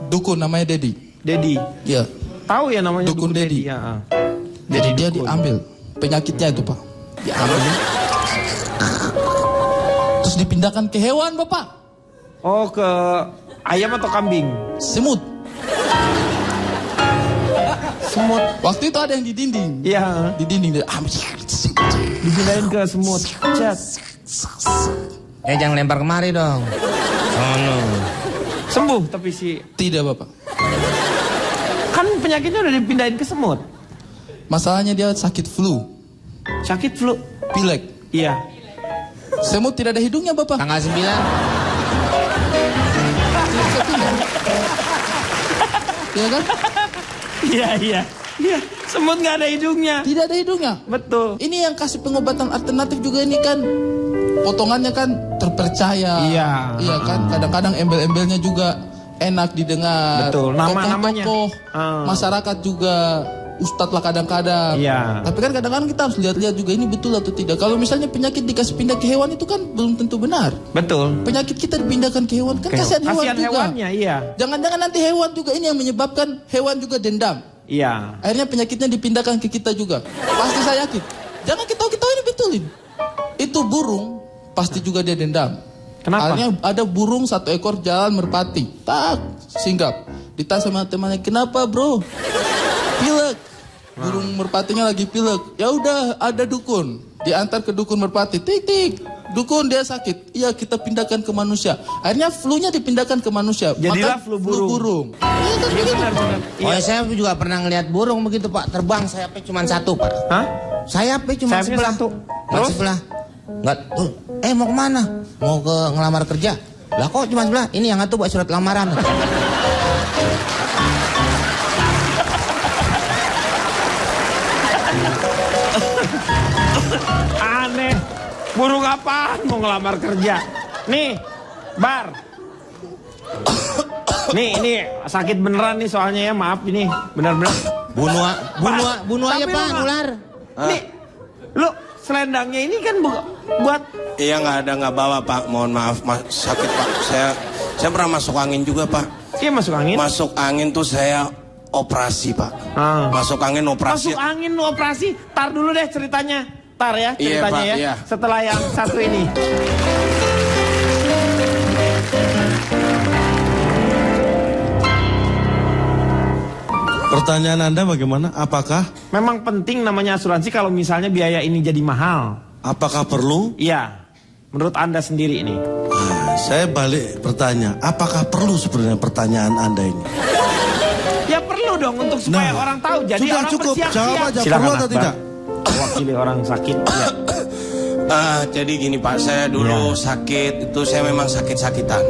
Dukun namanya Dedi. Dedi. Iya. Tahu ya namanya Dukun Dedi. Ya. Jadi dia diambil penyakitnya itu Pak. Diambil. Terus dipindahkan ke hewan Bapak. Oh, ke ayam atau kambing? Semut. Semut. Waktu itu ada yang di dinding. Iya. Di dinding dia ambil. Dipindahin ke semut. Cat. Jangan lempar kemari dong. Sembuh tapi si Tidak Bapak. kan penyakitnya udah dipindahin ke semut. Masalahnya dia sakit flu. Sakit flu. Pilek. Iya. Semut tidak ada hidungnya Bapak. Tanggal 9. Iya kan? Iya. Semut nggak ada hidungnya. Tidak ada hidungnya. Betul. Ini yang kasih pengobatan alternatif juga ini kan potongannya kan terpercaya. Iya. Iya kan? Kadang-kadang embel-embelnya juga enak didengar. Betul, nama-namanya. Tokoh-tokoh masyarakat juga, ustadz lah kadang-kadang. Iya. Tapi kan kadang-kadang kita harus lihat-lihat juga ini betul atau tidak. Kalau misalnya penyakit dikasih pindah ke hewan itu kan belum tentu benar. Betul. Penyakit kita dipindahkan ke hewan kan kasihan hewan juga. Hewannya, iya. Jangan-jangan nanti hewan juga ini yang menyebabkan hewan juga dendam. Iya. Akhirnya penyakitnya dipindahkan ke kita juga. Pasti saya yakin. Jangan ketawa-ketawa ini betulin. Itu burung pasti juga dia dendam. Kenapa? Akhirnya ada burung satu ekor jalan merpati. Tak, singgap. Ditanya sama temannya, kenapa bro? Pilek. Burung merpatinya lagi pilek. Ya udah, ada dukun. Diantar ke dukun merpati. Tik. Dukun dia sakit. Iya, kita pindahkan ke manusia. Akhirnya flu-nya dipindahkan ke manusia. Jadilah maka flu burung. Iya kan begitu. Benar. Oh ya, saya juga pernah ngeliat burung begitu Pak. Terbang sayapnya cuma satu Pak. Hah? Sayapnya cuma Sayapnya sebelah. satu. Cuma Terus? sebelah. Enggak. Mau kemana? Mau ke ngelamar kerja. Lah kok cuma sebelah? Ini yang satu buat surat lamaran. Aneh. Burung apaan mau ngelamar kerja? Nih, Bar. Nih, ini sakit beneran nih soalnya ya, maaf ini. Benar-benar. Bunuh aja Pak, nular. Nih, lu selendangnya ini kan buat Iya nggak bawa Pak, mohon maaf sakit Pak. Saya pernah masuk angin juga Pak. Iya masuk angin. Masuk angin tuh saya operasi Pak. Masuk angin operasi. Masuk angin lu operasi. Tar dulu deh ceritanya. Tar ya ceritanya Pak, ya. iya. Setelah yang satu ini. Pertanyaan Anda bagaimana? Apakah Memang penting namanya asuransi kalau misalnya biaya ini jadi mahal. apakah perlu? Iya. Menurut Anda sendiri ini. Nah, saya balik bertanya, apakah perlu sebenarnya pertanyaan Anda ini? Ya perlu dong untuk supaya Nah, orang tahu. Jadi sudah orang cukup, bersiap-siap. jawab aja, Silakan, perlu atau Akbar. tidak? Mewakili orang sakit. Ya. Jadi gini Pak, saya dulu sakit itu saya memang sakit-sakitan.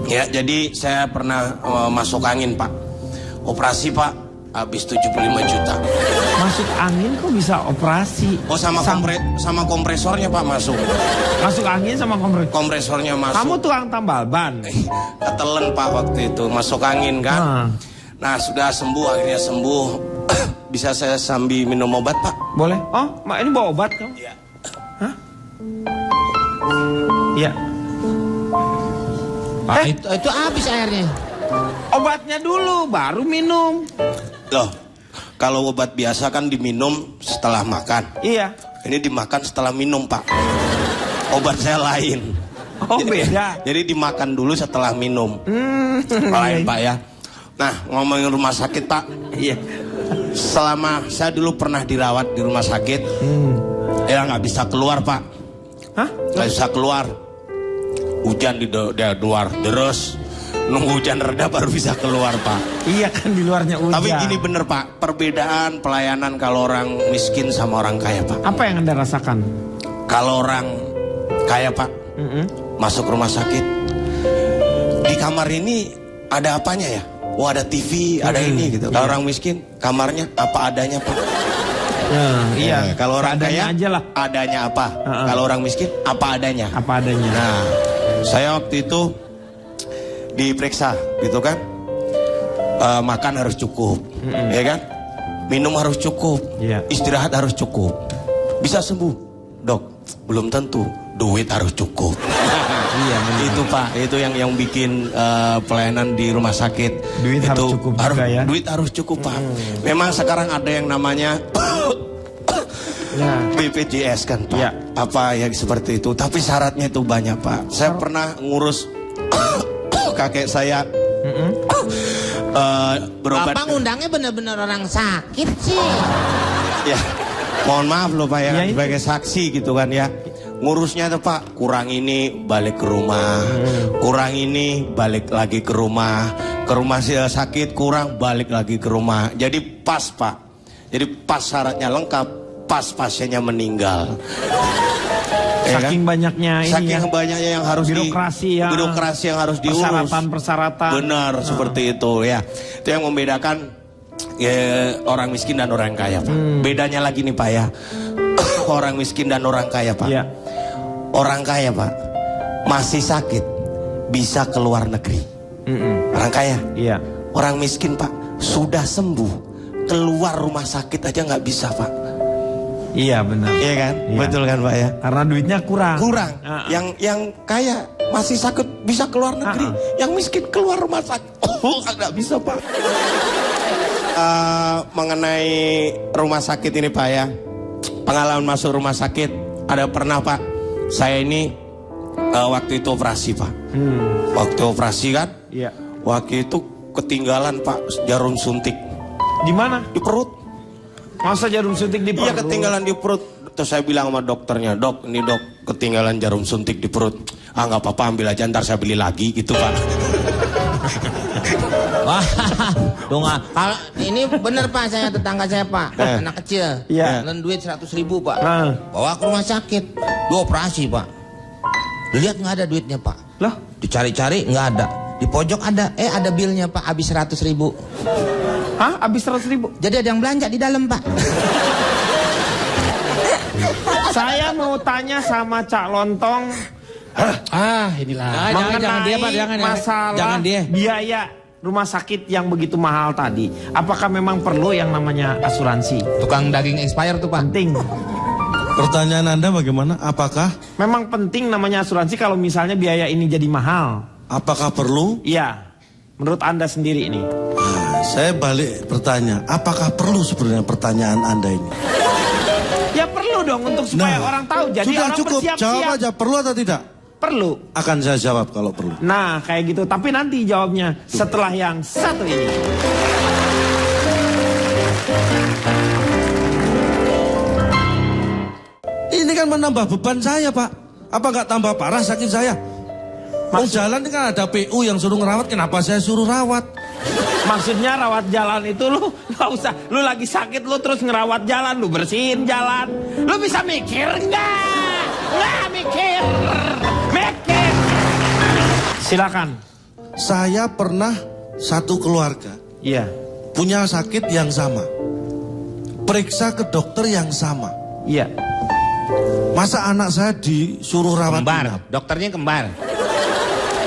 Ya, jadi saya pernah masuk angin Pak. Operasi Pak, habis 75 juta. Masuk angin kok bisa operasi? Oh sama kompresornya Pak masuk. Masuk angin sama kompresor. Kompresornya masuk. Kamu tukang tambal ban. Ketelen Pak waktu itu, masuk angin kan. Nah sudah sembuh, akhirnya sembuh. Bisa saya sambil minum obat Pak? Boleh? Oh, ini bawa obat kamu? Iya. Hah? Iya. Pak, itu habis airnya. Obatnya dulu, baru minum. Loh, kalau obat biasa kan diminum setelah makan. Iya. Ini dimakan setelah minum Pak. Obat saya lain. Oh beda. Jadi dimakan dulu setelah minum. Lain Pak ya. Nah ngomongin rumah sakit Pak. Iya. Selama saya dulu pernah dirawat di rumah sakit. Ya nggak bisa keluar Pak. Hah? Nggak bisa keluar. Hujan di luar terus. Nunggu hujan reda baru bisa keluar Pak. Iya kan di luarnya hujan. Tapi gini bener Pak. Perbedaan pelayanan kalau orang miskin sama orang kaya Pak. Apa yang Anda rasakan? Kalau orang kaya Pak, masuk rumah sakit, di kamar ini ada apanya ya? Oh ada TV, ada ini gitu. Kalau orang miskin, kamarnya apa adanya Pak. Iya. Kalau orang Seadanya kaya, aja lah. adanya apa? Kalau orang miskin, apa adanya. Apa adanya. Nah, saya waktu itu diperiksa, gitu kan? Makan harus cukup, ya kan? Minum harus cukup, Iya. istirahat harus cukup. Bisa sembuh, dok? Belum tentu. Duit harus cukup. Iya, benar. Itu Pak, itu yang bikin pelayanan di rumah sakit. Duit itu harus cukup juga ya. Duit harus cukup Pak. Memang sekarang ada yang namanya BPJS kan Pak. Ya. Apa yang seperti itu. Tapi syaratnya itu banyak Pak. Saya pernah ngurus kakek saya. Berobat. Bapak ngundangnya bener-bener orang sakit sih. Ya, mohon maaf loh Pak ya, Ya, ini. sebagai saksi gitu kan ya. Ngurusnya tuh Pak, kurang ini balik ke rumah, kurang ini balik lagi ke rumah sakit kurang balik lagi ke rumah. Jadi pas Pak, jadi pas syaratnya lengkap, pas pasiennya meninggal. Ya kan? Saking banyaknya ini Saking ya. banyaknya yang harus birokrasi yang harus diurus. Persyaratan. Benar, seperti itu ya. Itu yang membedakan ya, orang miskin dan orang kaya Pak. Bedanya lagi nih Pak ya. Orang miskin dan orang kaya Pak. Iya. Orang kaya Pak masih sakit bisa ke luar negeri. Orang kaya. Iya. Orang miskin Pak sudah sembuh keluar rumah sakit aja nggak bisa Pak. Iya benar. Iya kan? Iya. Betul kan Pak ya? Karena duitnya kurang. Kurang. Yang kaya masih sakit bisa keluar negeri. Yang miskin keluar rumah sakit. Oh, nggak bisa Pak. Mengenai rumah sakit ini Pak ya. Pengalaman masuk rumah sakit ada pernah Pak. Saya ini waktu itu operasi Pak. Waktu operasi kan? Iya. Waktu itu ketinggalan Pak jarum suntik. Di mana? Di perut. Masa jarum suntik di perut? Iya ketinggalan di perut. Terus saya bilang sama dokternya, dok ini dok ketinggalan jarum suntik di perut. Ah nggak apa-apa ambil aja ntar saya beli lagi gitu Pak. Wah, kalau ini bener Pak, saya tetangga saya Pak, anak kecil, Iya. dan duit 100.000 Pak, Ah. bawa ke rumah sakit, dioperasi Pak, lihat nggak ada duitnya Pak, Loh? dicari-cari nggak ada, di pojok ada, ada bilnya Pak, habis 100.000, Hah? Habis 100.000? jadi ada yang belanja di dalam Pak. Saya mau tanya sama Cak Lontong Inilah. Jangan dia Pak, jangan. masalah Jangan dia. biaya rumah sakit yang begitu mahal tadi. Apakah memang perlu yang namanya asuransi? Tukang daging expired tuh Pak. Penting. Pertanyaan Anda bagaimana? Apakah Memang penting namanya asuransi kalau misalnya biaya ini jadi mahal. apakah perlu? Iya. Menurut Anda sendiri ini. Nah, saya balik bertanya, apakah perlu sebenarnya pertanyaan Anda ini? Ya perlu dong untuk supaya orang tahu. Jadi sudah orang cukup, bersiap-siap. jawab aja, perlu atau tidak? Perlu. Akan saya jawab kalau perlu. Nah, kayak gitu. Tapi nanti jawabnya setelah yang satu ini. Ini kan menambah beban saya, Pak. Apa nggak tambah parah sakit saya? Mau jalan ini kan ada PU yang suruh ngerawat, kenapa saya suruh rawat? Maksudnya rawat jalan itu lu nggak usah. Lu lagi sakit lu terus ngerawat jalan, lu bersihin jalan. Lu bisa mikir nggak? Nggak mikir. Mikir. Silakan. Saya pernah satu keluarga Iya. punya sakit yang sama. Periksa ke dokter yang sama. Iya. Masa anak saya disuruh rawat Kembar, inap? dokternya kembar.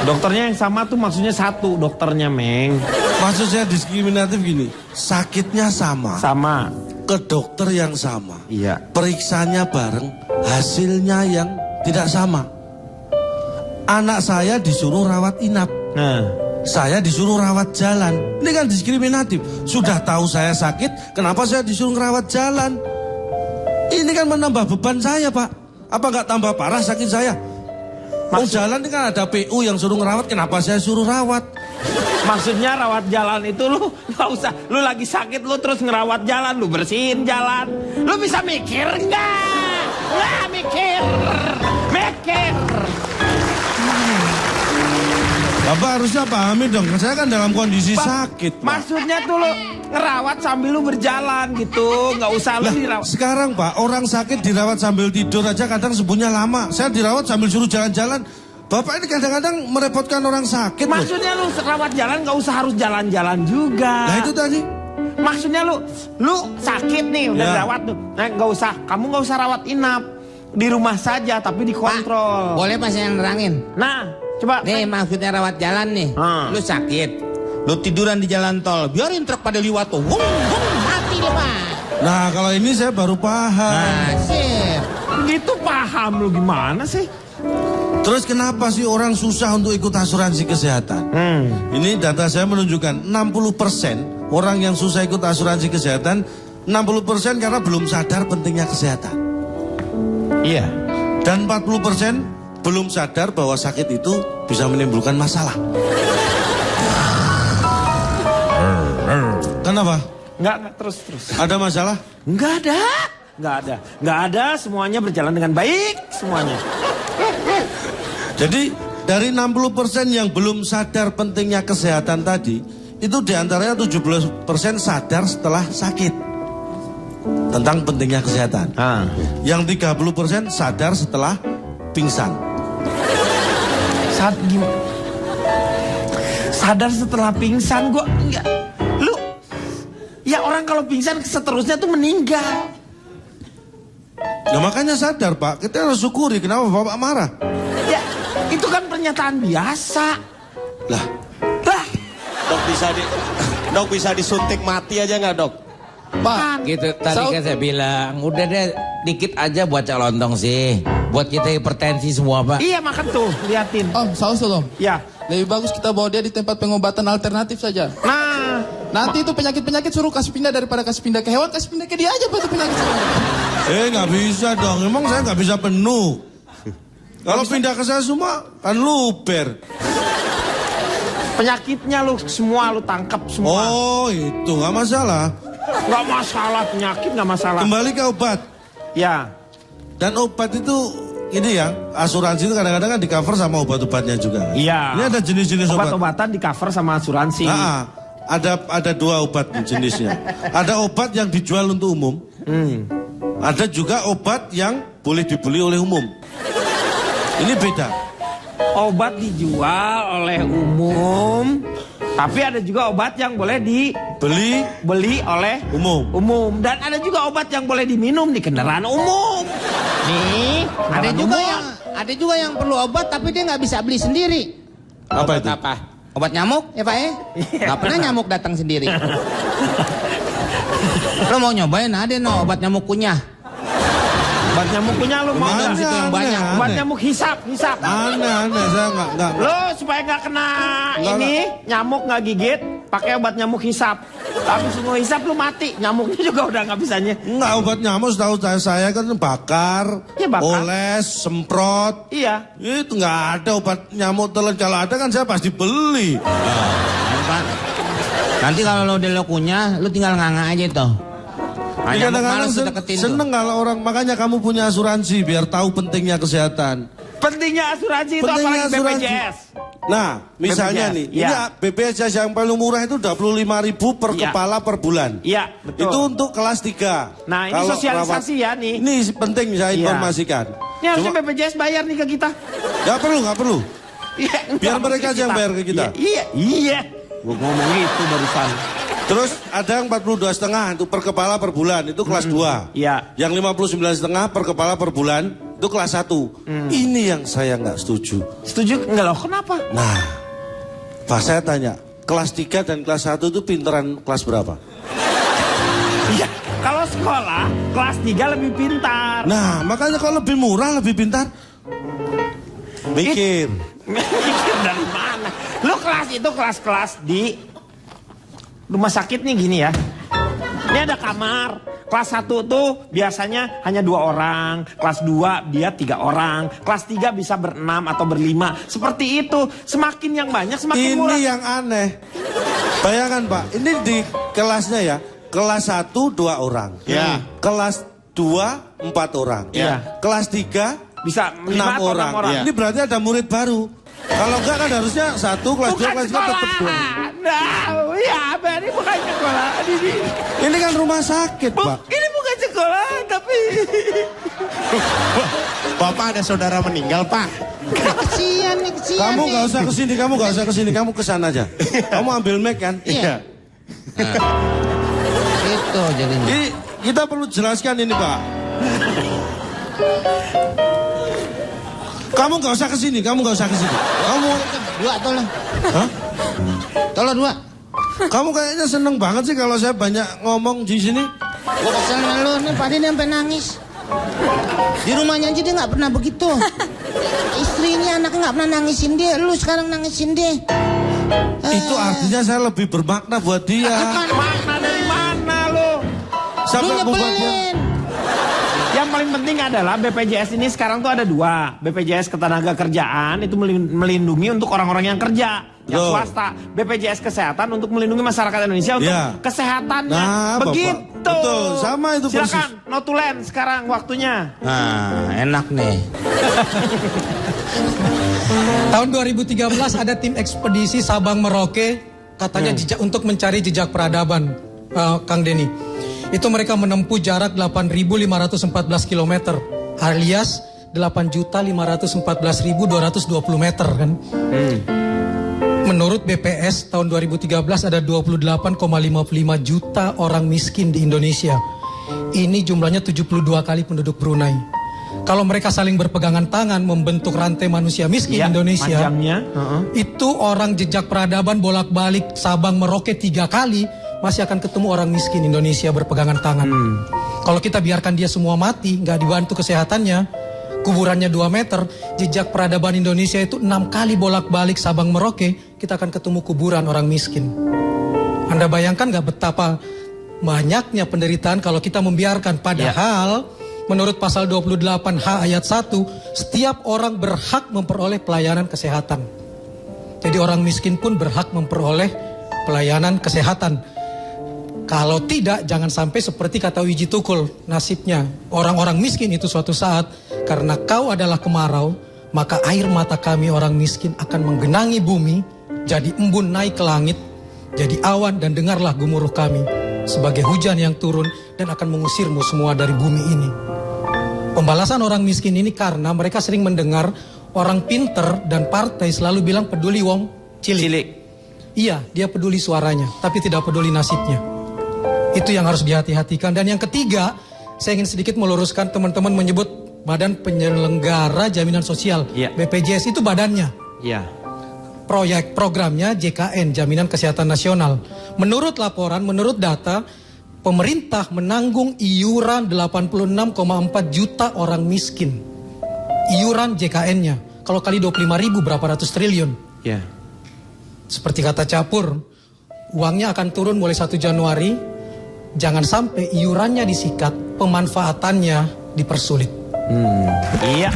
Dokternya yang sama tuh maksudnya satu dokternya, Meng. Maksud saya diskriminatif gini, sakitnya sama, Sama. ke dokter yang sama, Iya. periksanya bareng, hasilnya yang tidak sama. Anak saya disuruh rawat inap, Nah. saya disuruh rawat jalan. Ini kan diskriminatif. Sudah tahu saya sakit, kenapa saya disuruh ngerawat jalan? Ini kan menambah beban saya, Pak. Apa nggak tambah parah sakit saya? Mau jalan ini kan ada PU yang suruh ngerawat, kenapa saya suruh rawat? Maksudnya rawat jalan itu lu nggak usah. Lu lagi sakit lu terus ngerawat jalan, lu bersihin jalan. Lu bisa mikir nggak? Nggak mikir. Mikir. Bapak harusnya pahami dong, saya kan dalam kondisi sakit, Pak. Maksudnya tuh lu ngerawat sambil lu berjalan gitu, nggak usah lu Lah, dirawat. sekarang Pak, orang sakit dirawat sambil tidur aja kadang sembuhnya lama. Saya dirawat sambil suruh jalan-jalan. Bapak ini kadang-kadang merepotkan orang sakit loh. Maksudnya lu rawat jalan nggak usah harus jalan-jalan juga. Nah itu tadi. Maksudnya lu sakit nih udah Ya. dirawat tuh. Nah nggak usah, kamu nggak usah rawat inap di rumah saja tapi dikontrol. Boleh Pak saya nerangin? Nah coba. Nih maksudnya rawat jalan nih. Lu sakit, lu tiduran di jalan tol, biarin truk pada liwat tuh. Wung, wung, mati deh Pak. Nah kalau ini saya baru paham. Nah, sip. Gitu paham lu gimana sih? Terus kenapa sih orang susah untuk ikut asuransi kesehatan? Ini data saya menunjukkan 60% orang yang susah ikut asuransi kesehatan, 60% karena belum sadar pentingnya kesehatan. Iya. Dan 40% belum sadar bahwa sakit itu bisa menimbulkan masalah. Kenapa? Enggak terus. Ada masalah? Enggak ada, semuanya berjalan dengan baik semuanya. Jadi dari 60% yang belum sadar pentingnya kesehatan tadi, itu diantaranya 17% sadar setelah sakit tentang pentingnya kesehatan. Yang 30% sadar setelah pingsan. Sadar setelah pingsan gua enggak. Lu ya orang kalau pingsan seterusnya tuh meninggal. Nah makanya sadar Pak, kita harus syukuri. Kenapa Bapak marah? Ya itu kan pernyataan biasa. Lah Dok bisa disuntik mati aja nggak dok? Pak, Gitu tadi kan saya bilang, udah deh dikit aja buat calontong sih. Buat kita hipertensi semua Pak. Iya makan tuh, liatin. Om, saus Om. Ya. Lebih bagus kita bawa dia di tempat pengobatan alternatif saja. Nah, Nanti itu penyakit-penyakit suruh kasih pindah daripada kasih pindah ke hewan, kasih pindah ke dia aja Pak itu penyakit. nggak bisa dong, emang saya nggak bisa penuh. Kalau pindah ke saya semua kan luber. penyakitnya lu semua lu tangkap semua. Oh itu nggak masalah. Nggak masalah penyakit nggak masalah. Kembali ke obat. Ya. Dan obat itu ini ya, asuransi itu kadang-kadang kan di cover sama obat-obatnya juga. Iya. Ini ada jenis-jenis obat. Obat-obatan di cover sama asuransi. Ada dua obat jenisnya. Ada obat yang dijual untuk umum. Ada juga obat yang boleh dibeli oleh umum. Ini beda. Obat dijual oleh umum, tapi ada juga obat yang boleh dibeli oleh umum. Dan ada juga obat yang boleh diminum di kendaraan umum. Nih, Ada juga yang perlu obat tapi dia nggak bisa beli sendiri. Apa itu? Obat nyamuk ya Pak ya? Nggak pernah nyamuk datang sendiri. Lo mau nyobain ada obat nyamuk kunyah. Obat nyamuk punya lu mau Aneh, nggak? Situ yang banyak. aneh. Obat nyamuk hisap. Aneh, saya nggak. Lo supaya nggak kena Nggak, ini nyamuk nggak gigit, pakai obat nyamuk hisap. Habis lu hisap lu mati, nyamuknya juga udah nggak bisanya. Enggak, obat nyamuk setahu saya kan bakar, Ya, bakar. oles, semprot. Iya. Itu nggak ada obat nyamuk telan. Kalau ada kan saya pasti beli. Pak. Nanti kalau lo udah lo kunyah, lo tinggal nganga aja tuh. Nah, Ya, nyamuk kadang-kadang malas deketin tuh. seneng kalau orang, makanya kamu punya asuransi biar tahu pentingnya kesehatan. Pentingnya asuransi itu Pentingnya apalagi asuransi. BPJS. Nah, misalnya BPJS, nih, iya. ini BPJS yang paling murah itu 25.000 per Iya. kepala per bulan. Iya, betul. Itu untuk kelas 3. Nah, ini sosialisasi ya nih. Ini penting saya Iya. informasikan. Ini harusnya BPJS bayar nih ke kita. Nggak perlu. Iya, Biar enggak, mereka aja yang bayar ke kita. Iya. Gua ngomong gitu barusan. Terus ada yang 42,5 itu per kepala per bulan, itu kelas 2. Iya. Yang 59,5 per kepala per bulan, itu kelas 1. Ini yang saya nggak setuju. Setuju? Enggak loh, kenapa? Nah, Pak saya tanya, kelas 3 dan kelas 1 itu pinteran kelas berapa? Iya. Kalau sekolah, kelas 3 lebih pintar. Nah, makanya kalau lebih murah, lebih pintar. Mikir. Mikir dari mana? Lu kelas itu kelas-kelas di rumah sakit nih gini ya. Ini ada kamar. Kelas 1 tuh biasanya hanya 2 orang. Kelas 2 dia 3 orang. Kelas 3 bisa ber-6 atau ber-5. Seperti itu. Semakin yang banyak semakin Ini murah. yang aneh. Bayangkan Pak, ini di kelasnya ya. Kelas 1 2 orang. Ya. Kelas 2 4 orang. Ya. Kelas 3 Bisa 6 5 atau 6 orang. orang. Ini berarti ada murid baru. Kalau enggak kan harusnya 1 kelas 2 Bukan kelas 3 tetap 2. sekolah. Nah, ya, ini bukan sekolah. Ini kan rumah sakit, Pak. Ini bukan sekolah, tapi Bapak ada saudara meninggal, Pak. Kesian nih, kesian Kamu nih. nggak usah kesini, kamu nggak usah kesini, kamu kesana aja. Kamu ambil mic kan? Iya. Itu jadinya. Ini kita perlu jelaskan ini Pak. Kamu nggak usah kesini, kamu nggak usah kesini. Kamu, 2 tolong. hah? Tolong 2. Kamu kayaknya seneng banget sih kalau saya banyak ngomong di sini. Gue kesel sama lu, nih Pak Din sampai nangis. Di rumahnya aja dia nggak pernah begitu. Istrinya, anaknya nggak pernah nangisin dia. Lu sekarang nangisin dia. Itu artinya saya lebih bermakna buat dia. makna dari mana lo? Lu Sampai membuat dia. nyebelin. Yang paling penting adalah BPJS ini sekarang tuh ada 2. BPJS Ketenagakerjaan itu melindungi untuk orang-orang yang kerja, yang Betul. swasta. BPJS Kesehatan untuk melindungi masyarakat Indonesia untuk Iya. kesehatannya. Nah, Bapak. Begitu. Betul, sama itu persis. Silakan, notulen sekarang waktunya. Nah, enak nih. Tahun 2013 ada tim ekspedisi Sabang Merauke katanya untuk mencari jejak peradaban, Kang Denny. Itu mereka menempuh jarak 8.514 km alias 8.514.220 meter kan. Menurut BPS tahun 2013 ada 28,55 juta orang miskin di Indonesia. Ini jumlahnya 72 kali penduduk Brunei. Kalau mereka saling berpegangan tangan membentuk rantai manusia miskin Iya, Indonesia, panjangnya, itu orang jejak peradaban bolak-balik Sabang Merauke 3 kali masih akan ketemu orang miskin Indonesia berpegangan tangan. Kalau kita biarkan dia semua mati, nggak dibantu kesehatannya, kuburannya 2 meter, jejak peradaban Indonesia itu 6 kali bolak-balik Sabang Merauke, kita akan ketemu kuburan orang miskin. Anda bayangkan nggak betapa banyaknya penderitaan kalau kita membiarkan, padahal menurut pasal 28H ayat 1, setiap orang berhak memperoleh pelayanan kesehatan. Jadi orang miskin pun berhak memperoleh pelayanan kesehatan. Kalau tidak, jangan sampai seperti kata Wiji Tukul, nasibnya orang-orang miskin itu suatu saat, karena kau adalah kemarau, maka air mata kami orang miskin akan menggenangi bumi, jadi embun naik ke langit, jadi awan dan dengarlah gemuruh kami, sebagai hujan yang turun dan akan mengusirmu semua dari bumi ini. Pembalasan orang miskin ini karena mereka sering mendengar orang pinter dan partai selalu bilang peduli wong cilik. Iya, dia peduli suaranya, tapi tidak peduli nasibnya. Itu yang harus dihati-hatikan. Dan yang ketiga, saya ingin sedikit meluruskan, teman-teman menyebut Badan Penyelenggara Jaminan Sosial. Iya. BPJS itu badannya. Iya. Proyek programnya JKN, Jaminan Kesehatan Nasional. Menurut laporan, menurut data, pemerintah menanggung iuran 86,4 juta orang miskin. Iuran JKN-nya. Kalau kali 25.000 berapa ratus triliun. Iya. Seperti kata Capur, uangnya akan turun mulai 1 Januari. Jangan sampai iurannya disikat, pemanfaatannya dipersulit. Iya.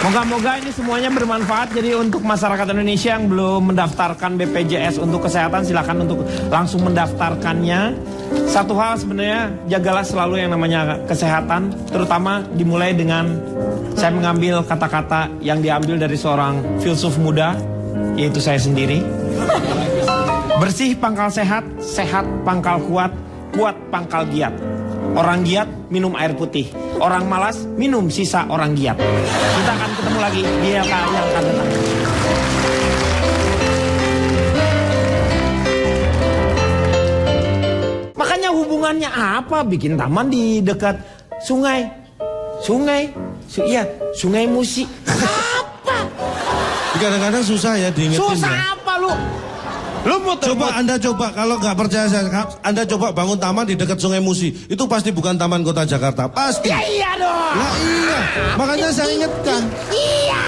Moga-moga ini semuanya bermanfaat. Jadi untuk masyarakat Indonesia yang belum mendaftarkan BPJS untuk kesehatan, silakan untuk langsung mendaftarkannya. Satu hal sebenarnya, jagalah selalu yang namanya kesehatan, terutama dimulai dengan saya mengambil kata-kata yang diambil dari seorang filsuf muda, yaitu saya sendiri. Bersih pangkal sehat, sehat pangkal kuat, kuat pangkal giat. Orang giat minum air putih, orang malas minum sisa orang giat. Kita akan ketemu lagi di LK yang akan datang. Makanya hubungannya apa bikin taman di dekat sungai? Sungai Musi. Apa? Kadang-kadang susah ya diingetin. Susah ya. apa lu? Lu Anda coba kalau nggak percaya saya, Anda coba bangun taman di dekat Sungai Musi. Itu pasti bukan taman kota Jakarta, pasti. Ya iya dong. Nah iya, makanya saya ingatkan. Iya.